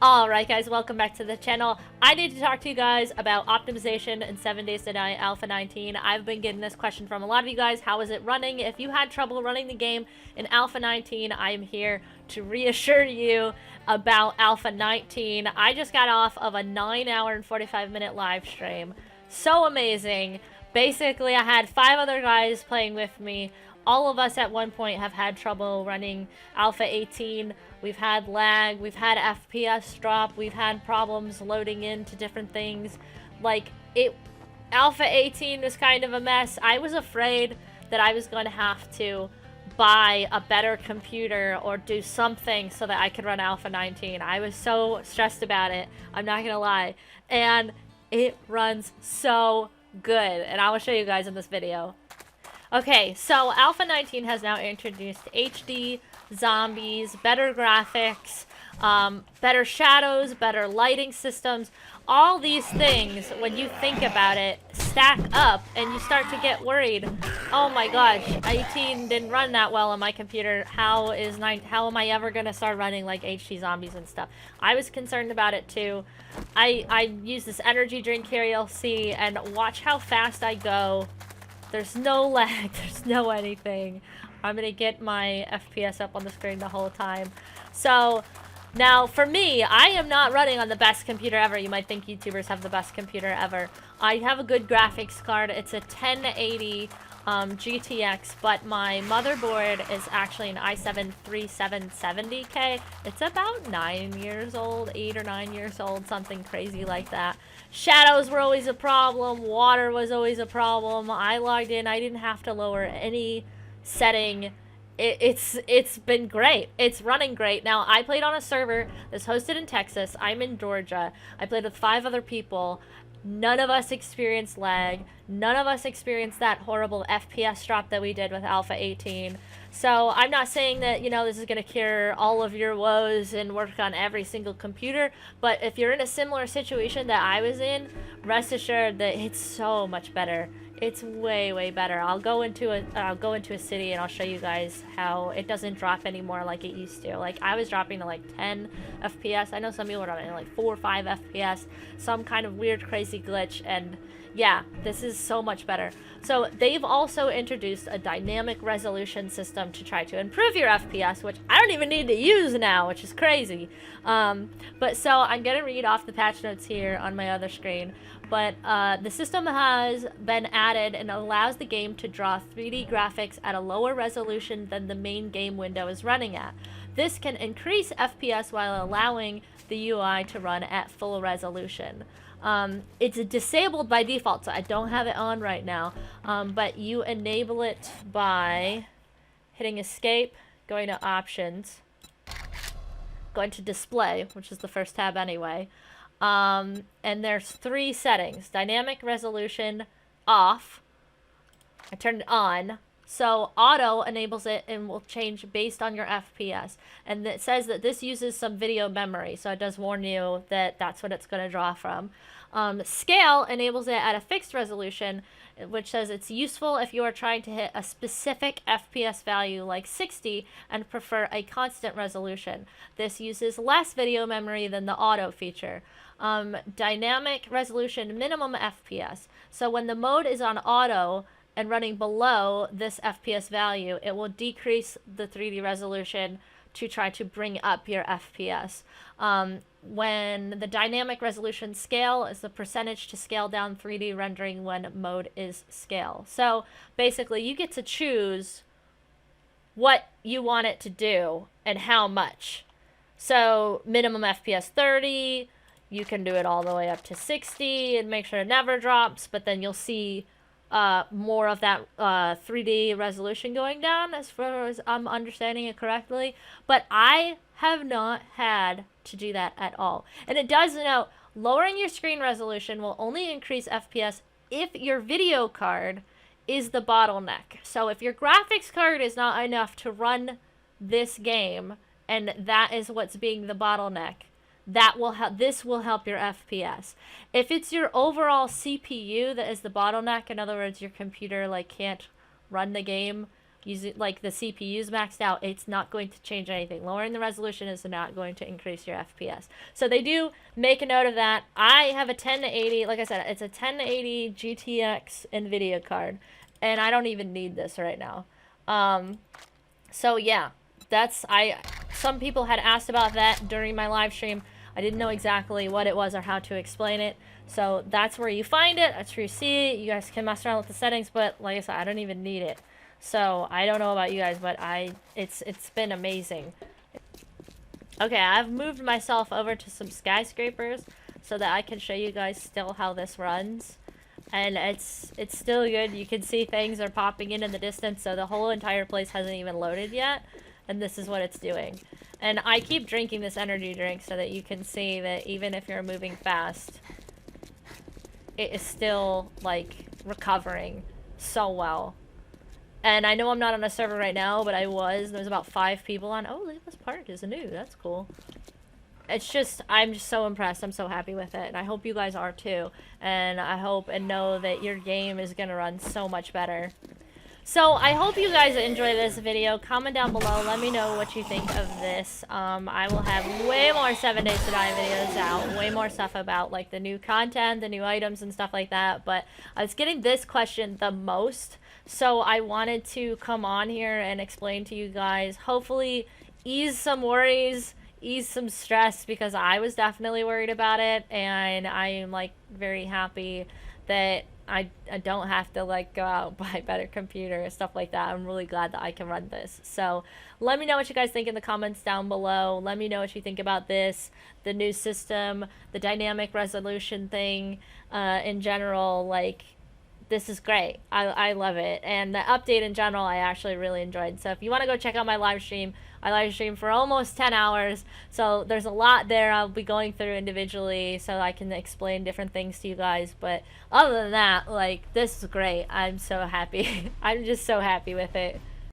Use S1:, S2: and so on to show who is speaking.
S1: Alright guys, welcome back to the channel. I need to talk to you guys about optimization in 7 Days to Die Alpha 19. I've been getting this question from a lot of you guys. How is it running? If you had trouble running the game in Alpha 19, I am here to reassure you about Alpha 19. I just got off of a 9-hour and 45-minute live stream. So amazing. Basically, I had 5 other guys playing with me. All of us at one point have had trouble running Alpha 18. We've had lag, we've had FPS drop, we've had problems loading into different things. Alpha 18 was kind of a mess. I was afraid that I was going to have to buy a better computer or do something so that I could run Alpha 19. I was so stressed about it, I'm not gonna lie. And it runs so good, and I will show you guys in this video. Okay, so Alpha 19 has now introduced HD zombies, better graphics, better shadows, better lighting systems. All these things, when you think about it, stack up and you start to get worried. Oh my gosh, 18 didn't run that well on my computer. How am I ever gonna start running like HD zombies and stuff? I was concerned about it too. I use this energy drink here, you'll see, and watch how fast I go. There's no lag, there's no anything. I'm gonna get my FPS up on the screen the whole time. So, now for me, I am not running on the best computer ever. You might think YouTubers have the best computer ever. I have a good graphics card. It's a 1080 GTX, but my motherboard is actually an i7 3770K. It's about 9 years old, 8 or 9 years old, something crazy like that. Shadows were always a problem. Water was always a problem. I logged in. I didn't have to lower any setting. It's been great. It's running great. Now, I played on a server that's hosted in Texas. I'm in Georgia. I played with 5 other people. None of us experienced lag. None of us experienced that horrible FPS drop that we did with Alpha 18. So I'm not saying that, you know, this is going to cure all of your woes and work on every single computer, but if you're in a similar situation that I was in, rest assured that it's so much better. It's way, way better. I'll go into a city and I'll show you guys how it doesn't drop anymore like it used to. Like, I was dropping to like 10 FPS. I know some people are dropping to like 4 or 5 FPS. Some kind of weird, crazy glitch. And yeah, this is so much better. So they've also introduced a dynamic resolution system to try to improve your FPS, which I don't even need to use now, which is crazy. But so I'm gonna read off the patch notes here on my other screen. But the system has been added and allows the game to draw 3D graphics at a lower resolution than the main game window is running at. This can increase FPS while allowing the UI to run at full resolution. It's disabled by default, so I don't have it on right now, but you enable it by hitting escape, going to options, going to display, which is the first tab anyway. And there's 3 settings. Dynamic resolution off. I turned it on. So auto enables it and will change based on your FPS. And it says that this uses some video memory, so it does warn you that that's what it's going to draw from. Scale enables it at a fixed resolution, which says it's useful if you are trying to hit a specific FPS value like 60 and prefer a constant resolution. This uses less video memory than the auto feature. Dynamic resolution minimum FPS. So when the mode is on auto and running below this FPS value, it will decrease the 3D resolution to try to bring up your FPS. When the dynamic resolution scale is the percentage to scale down 3D rendering when mode is scale. So basically you get to choose what you want it to do and how much. So minimum FPS 30, you can do it all the way up to 60 and make sure it never drops, but then you'll see more of that 3D resolution going down, as far as I'm understanding it correctly. But I have not had to do that at all. And it does note, lowering your screen resolution will only increase FPS if your video card is the bottleneck. So if your graphics card is not enough to run this game, and that is what's being the bottleneck, this will help your FPS. If it's your overall CPU that is the bottleneck, in other words, your computer like can't run the game using like the CPU's maxed out, it's not going to change anything. Lowering the resolution is not going to increase your FPS. So they do make a note of that. I have a 1080, like I said, it's a 1080 GTX NVIDIA card, and I don't even need this right now. So yeah, some people had asked about that during my live stream. I didn't know exactly what it was or how to explain it. So that's where you find it. That's where you see it. You guys can mess around with the settings, but like I said, I don't even need it. So I don't know about you guys, but it's been amazing. Okay, I've moved myself over to some skyscrapers so that I can show you guys still how this runs. And it's still good. You can see things are popping in the distance, so the whole entire place hasn't even loaded yet. And this is what it's doing. And I keep drinking this energy drink so that you can see that even if you're moving fast, it is still, like, recovering so well. And I know I'm not on a server right now, but I was. There's about 5 people on. Oh, look, this park is new. That's cool. It's just, I'm just so impressed. I'm so happy with it. And I hope you guys are too. And I hope and know that your game is going to run so much better. So, I hope you guys enjoy this video. Comment down below. Let me know what you think of this. I will have way more 7 Days to Die videos out. Way more stuff about, like, the new content, the new items, and stuff like that. But I was getting this question the most. So, I wanted to come on here and explain to you guys. Hopefully, ease some worries, ease some stress, because I was definitely worried about it. And I am, like, very happy that I don't have to, like, go out and buy a better computer and stuff like that. I'm really glad that I can run this. So let me know what you guys think in the comments down below. Let me know what you think about this, the new system, the dynamic resolution thing, in general. Like, this is great. I love it. And the update in general, I actually really enjoyed. So if you want to go check out my live stream, I live stream for almost 10 hours. So there's a lot there I'll be going through individually so I can explain different things to you guys. But other than that, like, this is great. I'm so happy. I'm just so happy with it.